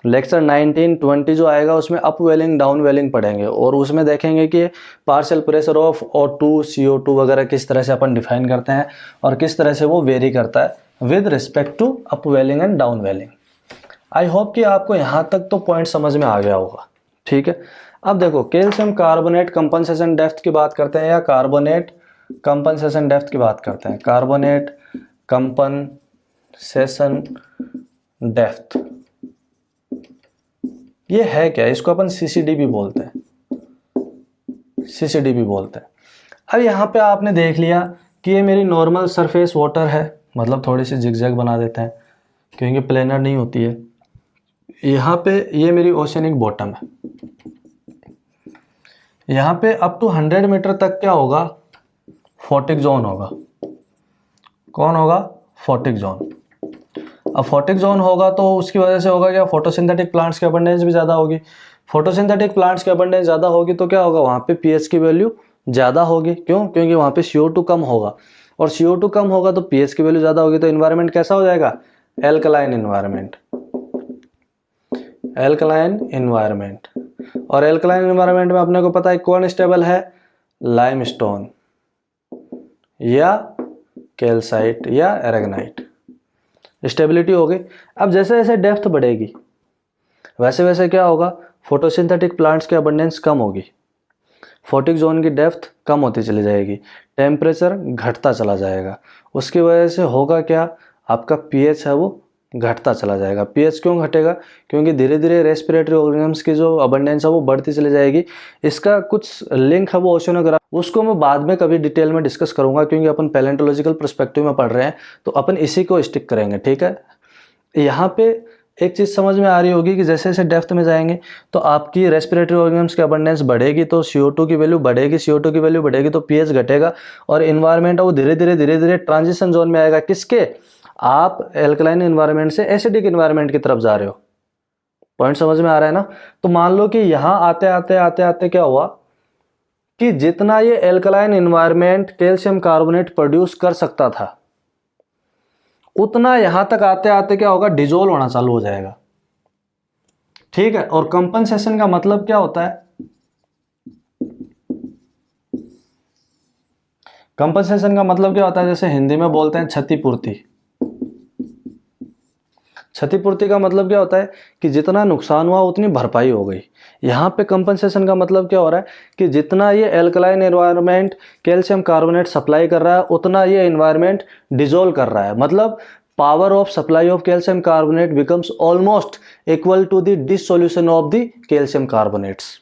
लेक्चर 19, 20 जो आएगा उसमें अप वेलिंग डाउन वेलिंग पढ़ेंगे और उसमें देखेंगे कि partial pressure of O2, CO2 वगैरह किस तरह से अपन डिफाइन करते हैं और किस तरह से वो वेरी करता है with respect to upwelling and downwelling. I hope कि आपको यहाँ तक तो पॉइंट समझ में आ गया होगा, ठीक है। अब देखो कैल्शियम कार्बोनेट कंपनसेशन डेप्थ की बात करते हैं या कार्बोनेट कंपनसेशन डेप्थ की बात करते हैं। कार्बोनेट कंपनसेशन डेप्थ ये है क्या, इसको अपन CCD भी बोलते हैं, CCD भी बोलते हैं। अब यहाँ पे आपने देख लिया कि ये मेरी नॉर्मल सरफेस वाटर है, मतलब थोड़ी सी जिगजैग बना देते हैं क्योंकि प्लेनर नहीं होती है। यहाँ पे ये मेरी ओशियनिक बॉटम है, यहाँ पे अप टू 100 मीटर तक क्या होगा, फोटिक जोन होगा। कौन होगा, फोटिक जोन। अब फोटिक जोन होगा तो उसकी वजह से होगा क्या, फोटोसिंथेटिक प्लांट्स की अबंडेंस भी ज़्यादा होगी। फोटोसिंथेटिक प्लांट्स की अबंडेंस ज़्यादा होगी तो क्या होगा, वहाँ पे pH की वैल्यू ज़्यादा होगी। क्यों, क्योंकि वहाँ पे CO2 कम होगा और CO2 कम होगा तो pH की वैल्यू ज़्यादा होगी तो इन्वायरमेंट कैसा हो जाएगा, एल्कलाइन इन्वायरमेंट। Alkaline environment. और एल्कलाइन एनवायरनमेंट में अपने को पता है कौन स्टेबल है, लाइमस्टोन या कैल्साइट या एरेगनाइट। स्टेबिलिटी हो गई। अब जैसे जैसे डेप्थ बढ़ेगी वैसे वैसे क्या होगा, फोटोसिंथेटिक प्लांट्स की अबंडेंस कम होगी, फोटिक जोन की डेप्थ कम होती चली जाएगी, टेम्परेचर घटता चला जाएगा। उसकी वजह से होगा क्या, आपका पीएच है वो घटता चला जाएगा। पीएच क्यों घटेगा, क्योंकि धीरे धीरे रेस्पिरेटरी ऑर्गेनिजम्स की जो अबंडेंस है वो बढ़ती चली जाएगी। इसका कुछ लिंक है वो ओशियनोग्राफी, उसको मैं बाद में कभी डिटेल में डिस्कस करूंगा, क्योंकि अपन पैलेंटोलॉजिकल पर्सपेक्टिव में पढ़ रहे हैं तो अपन इसी को स्टिक करेंगे। ठीक है, यहाँ पे एक चीज़ समझ में आ रही होगी कि जैसे जैसे डेप्थ में जाएंगे तो आपकी रेस्पिरेटरी ऑर्गेनिजम्स की अबंडेंस बढ़ेगी तो CO2 की वैल्यू बढ़ेगी, CO2 की वैल्यू बढ़ेगी तो पीएच घटेगा और इन्वायरमेंट वो धीरे धीरे ट्रांजिशन जोन में आएगा। किसके, आप एल्कलाइन इन्वायरमेंट से एसिडिक इन्वायरमेंट की तरफ जा रहे हो। पॉइंट समझ में आ रहा है ना। तो मान लो कि यहाँ आते आते क्या हुआ कि जितना ये alkaline environment calcium carbonate produce कर सकता था उतना यहां तक आते आते क्या होगा, डिजोल्व होना चालू हो जाएगा। ठीक है, और कंपनसेशन का मतलब क्या होता है, कंपनसेशन का मतलब क्या होता है, जैसे हिंदी में बोलते हैं क्षतिपूर्ति। क्षतिपूर्ति का मतलब क्या होता है कि जितना नुकसान हुआ उतनी भरपाई हो गई। यहाँ पे कंपनसेशन का मतलब क्या हो रहा है कि जितना ये alkaline environment calcium carbonate supply कर रहा है उतना ये एनवायरनमेंट डिजोल्व कर रहा है। मतलब power of supply of calcium carbonate becomes almost equal to the dissolution of the calcium carbonates.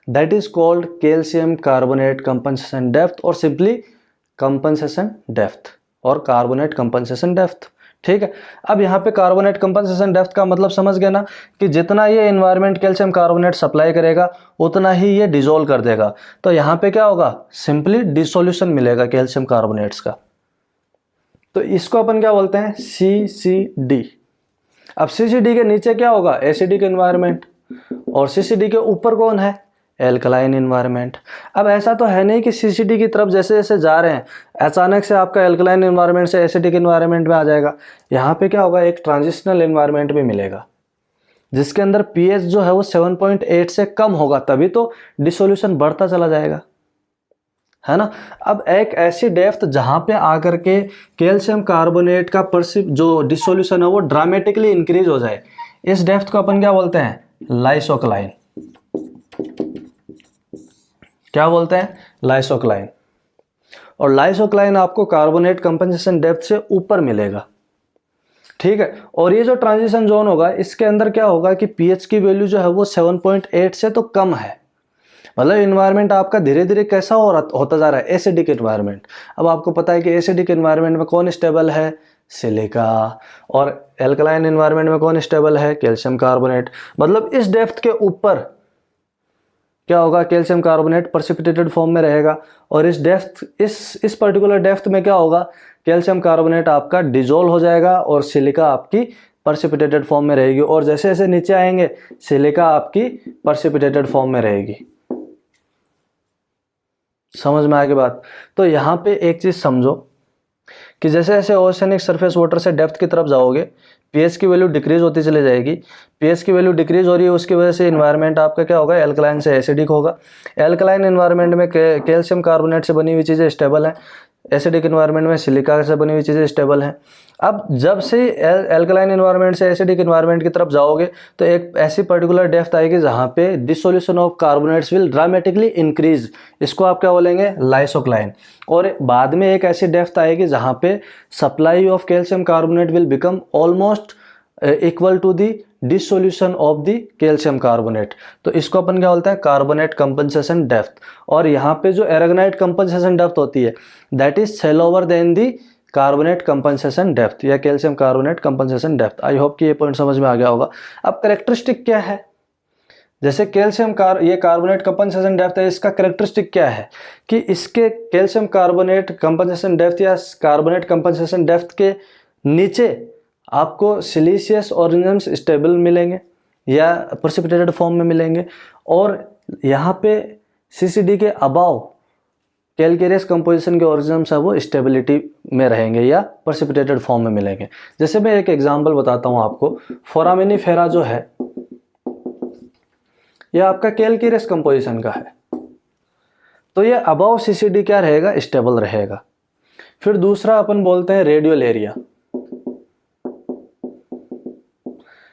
That is called calcium carbonate compensation depth और सिंपली कंपनसेशन डेप्थ और कार्बोनेट कंपनसेशन डेप्थ। ठीक है, अब यहाँ पे कार्बोनेट कंपनसेशन डेप्थ का मतलब समझ गए ना कि जितना ये एनवायरनमेंट कैल्शियम कार्बोनेट सप्लाई करेगा उतना ही ये डिसॉल्व कर देगा। तो यहाँ पे क्या होगा, सिंपली डिसोल्यूशन मिलेगा कैल्शियम कार्बोनेट्स का। तो इसको अपन क्या बोलते हैं, CCD। अब CCD के नीचे क्या होगा, एसिडिक एनवायरनमेंट, और CCD के ऊपर कौन है, एल्कलाइन एनवायरनमेंट। अब ऐसा तो है नहीं कि CCD की तरफ जैसे जैसे जा रहे हैं अचानक से आपका एल्कलाइन एनवायरनमेंट से एसिडिक एनवायरनमेंट में आ जाएगा। यहाँ पे क्या होगा, एक ट्रांजिशनल एनवायरनमेंट भी मिलेगा जिसके अंदर पीएच जो है वो 7.8 से कम होगा, तभी तो डिसोल्यूशन बढ़ता चला जाएगा, है ना। अब एक ऐसी डेप्थ जहां पे आकर के कैल्शियम कार्बोनेट का जो डिसोल्यूशन है वो ड्रामेटिकली इंक्रीज हो जाए, इस डेप्थ को अपन क्या बोलते हैं, लाइसोक्लाइन। क्या बोलते हैं, लाइसोक्लाइन। और लाइसोक्लाइन आपको कार्बोनेट कंपनसेशन डेप्थ से ऊपर मिलेगा। ठीक है, और ये जो ट्रांजिशन जोन होगा इसके अंदर क्या होगा कि पीएच की वैल्यू जो है वो 7.8 से तो कम है। मतलब इन्वायरमेंट आपका धीरे धीरे कैसा होता जा रहा है, एसिडिक इन्वायरमेंट। अब आपको पता है कि एसिडिक इन्वायरमेंट में कौन स्टेबल है, सिलिका, और एल्कलाइन इन्वायरमेंट में कौन स्टेबल है, कैल्शियम कार्बोनेट। मतलब इस डेप्थ के ऊपर क्या होगा, कैल्शियम कार्बोनेट प्रेसिपिटेटेड फॉर्म में रहेगा, और इस डेप्थ इस पर्टिकुलर डेप्थ में क्या होगा, कैल्शियम कार्बोनेट आपका डिजोल्व हो जाएगा और सिलिका आपकी प्रेसिपिटेटेड फॉर्म में रहेगी। और जैसे जैसे नीचे आएंगे सिलिका आपकी प्रेसिपिटेटेड फॉर्म में रहेगी। समझ में आएगी बात। तो यहाँ पे एक चीज समझो कि जैसे जैसे ओशनिक सरफेस वाटर से डेप्थ की तरफ जाओगे पीएच की वैल्यू डिक्रीज होती चली जाएगी। पीएच की वैल्यू डिक्रीज हो रही है, उसकी वजह से इन्वायरमेंट आपका क्या होगा, एल्कलाइन से एसिडिक होगा। एल्कलाइन इन्वायरमेंट में कैल्शियम कार्बोनेट से बनी हुई चीज़ें स्टेबल हैं, एसिडिक इन्वायरमेंट में सिलिका से बनी हुई चीज़ें स्टेबल हैं। अब जब से एल्कलाइन इन्वायरमेंट से एसिडिक इन्वायरमेंट की तरफ जाओगे तो एक ऐसी पर्टिकुलर डेप्थ आएगी जहाँ पे dissolution of carbonates will dramatically increase, इसको आप क्या बोलेंगे, लाइसोक्लाइन। और बाद में एक ऐसी डेप्थ आएगी जहाँ पे supply of calcium carbonate will become almost equal to the dissolution of the calcium carbonate. तो इसको अपन क्या बोलते हैं, कार्बोनेट कंपनसेशन डेप्थ। और यहाँ पे जो एरागोनाइट कंपनसेशन डेप्थ होती है that is shallower than the carbonate compensation depth या calcium carbonate compensation depth. I hope कि ये पॉइंट समझ में आ गया होगा। अब कैरेक्टरिस्टिक क्या है, जैसे ये कार्बोनेट कंपनसेशन डेप्थ है, इसका कैरेक्टरिस्टिक क्या है कि इसके कैल्शियम कार्बोनेट कंपनसेशन डेप्थ या कार्बोनेट कंपनसेशन डेप्थ के नीचे आपको सिलिशियस ऑर्गेनिजम्स स्टेबल मिलेंगे या प्रेसिपिटेटेड फॉर्म में मिलेंगे, और यहाँ पे CCD के अबाव कैलकेरियस कंपोजिशन के ऑर्गेनिजम्स है वो स्टेबिलिटी में रहेंगे या प्रेसिपिटेटेड फॉर्म में मिलेंगे। जैसे मैं एक एग्जांपल बताता हूँ आपको, फोरामिनीफेरा जो है ये आपका कैल्कियस कंपोजिशन का है, तो ये अबव सीसीडी क्या रहेगा, स्टेबल रहेगा। फिर दूसरा अपन बोलते हैं रेडियल एरिया।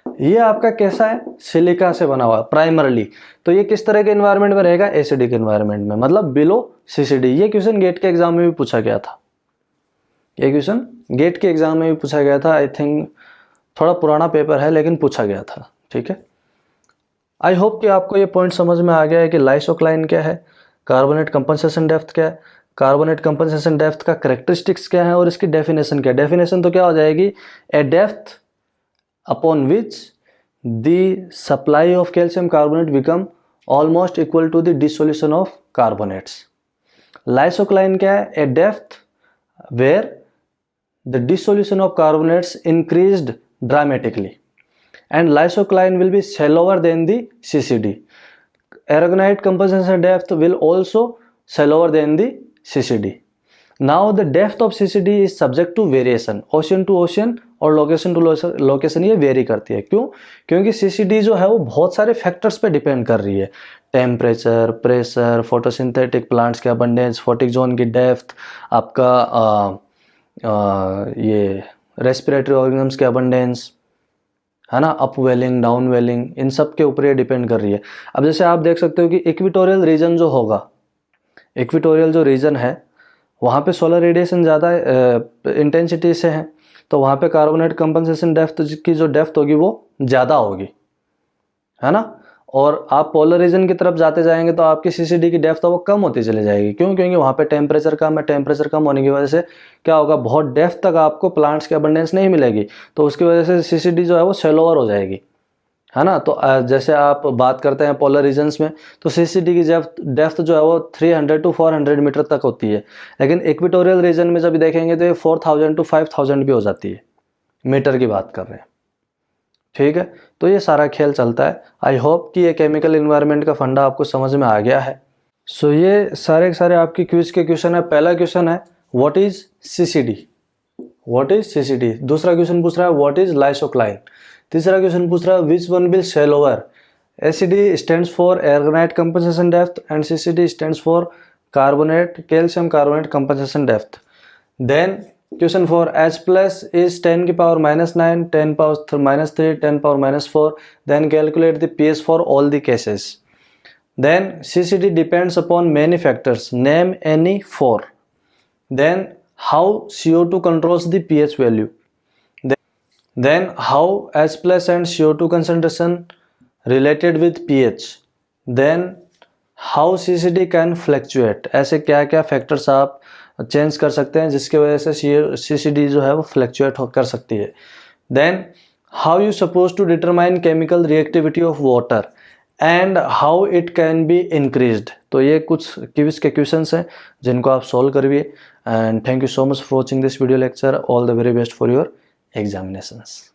ये आपका कैसा है, सिलिका से बना हुआ प्राइमरली। तो ये किस तरह के एनवायरनमेंट में रहेगा, एसिडिक एनवायरनमेंट में, मतलब बिलो सीसीडी। ये क्वेश्चन गेट के एग्जाम में भी पूछा गया था, ये क्वेश्चन गेट के एग्जाम में भी पूछा गया था। आई थिंक थोड़ा पुराना पेपर है लेकिन पूछा गया था। ठीक है, आई होप कि आपको ये पॉइंट समझ में आ गया है कि लाइसोक्लाइन क्या है, कार्बोनेट कंपनसेशन डेप्थ क्या है, कार्बोनेट कंपनसेशन डेप्थ का कैरेक्टरिस्टिक्स क्या है और इसकी डेफिनेशन क्या है। डेफिनेशन तो क्या हो जाएगी, ए depth upon which the supply of calcium carbonate become almost equal to the dissolution of carbonates. Lysocline क्या है, a depth where the dissolution of carbonates increased dramatically, and lysocline will be shallower than the CCD. Aragonite composition depth will also shallower than the CCD. Now the depth of CCD is subject to variation, ocean to ocean और location to location ये very करती है। क्यों, क्योंकि CCD जो है वो बहुत सारे फैक्टर्स पे डिपेंड कर रही है, टेम्परेचर, प्रेशर, फोटोसिंथेटिक प्लांट्स के अबंडेंस, फोटिक जोन की डेप्थ, आपका ये रेस्पिरेटरी ऑर्गेनिजम्स के अबंडेंस है ना, अप वेलिंग, डाउन वेलिंग, इन सब के ऊपर ये डिपेंड कर रही है। अब जैसे आप देख सकते हो कि इक्वेटोरियल रीजन जो होगा, इक्वेटोरियल जो रीजन है वहाँ पे सोलर रेडिएशन ज़्यादा इंटेंसिटी से है, तो वहाँ पे कार्बोनेट कंपनसेशन डेप्थ की जो डेप्थ होगी वो ज़्यादा होगी, है ना। और आप पोलर रीजन की तरफ जाते जाएंगे तो आपकी सीसीडी की डेप्थ वो कम होती चली जाएगी। क्यों, क्योंकि वहाँ पे टेम्परेचर कम है, टेम्परेचर कम होने की वजह से क्या होगा, बहुत डेप्थ तक आपको प्लांट्स की अबंडेंस नहीं मिलेगी, तो उसकी वजह से सीसीडी जो है वो शेलोवर हो जाएगी, है ना। तो जैसे आप बात करते हैं पोलर रीजन्स में, तो सीसीडी की डेप्थ जो है वो 300 to 400 मीटर तक होती है, लेकिन इक्वेटोरियल रीजन में जब देखेंगे तो ये 4000 to 5000 भी हो जाती है, मीटर की बात कर रहे हैं। ठीक है, तो ये सारा खेल चलता है। आई होप कि ये केमिकल इन्वायरमेंट का फंडा आपको समझ में आ गया है। सो ये सारे के सारे आपकी क्विज के क्वेश्चन है। पहला क्वेश्चन है what is CCD, what is CCD. दूसरा क्वेश्चन पूछ रहा है व्हाट इज लाइसोक्लाइन। तीसरा क्वेश्चन पूछ रहा है which one will shallower. ACD stands for aragonite compensation depth and CCD stands for carbonate, calcium carbonate compensation depth. Then question for H plus is 10 की power -9, 10 power -3, 10 power -4. Then calculate the pH for all the cases. Then CCD depends upon many factors. Name any 4. Then how CO2 controls the pH value. Then how H plus and CO2 concentration related with pH. Then how CCD can fluctuate. ऐसे क्या क्या factors आप change कर सकते हैं जिसकी वजह से सीसीडी जो है वो फ्लक्चुएट कर सकती है। Then how you suppose to determine chemical reactivity of water and how it can be increased. तो ये कुछ क्विज के क्वेश्चंस हैं जिनको आप सॉल्व करिए। And thank you so much for watching this video lecture. All the very best for your examinations.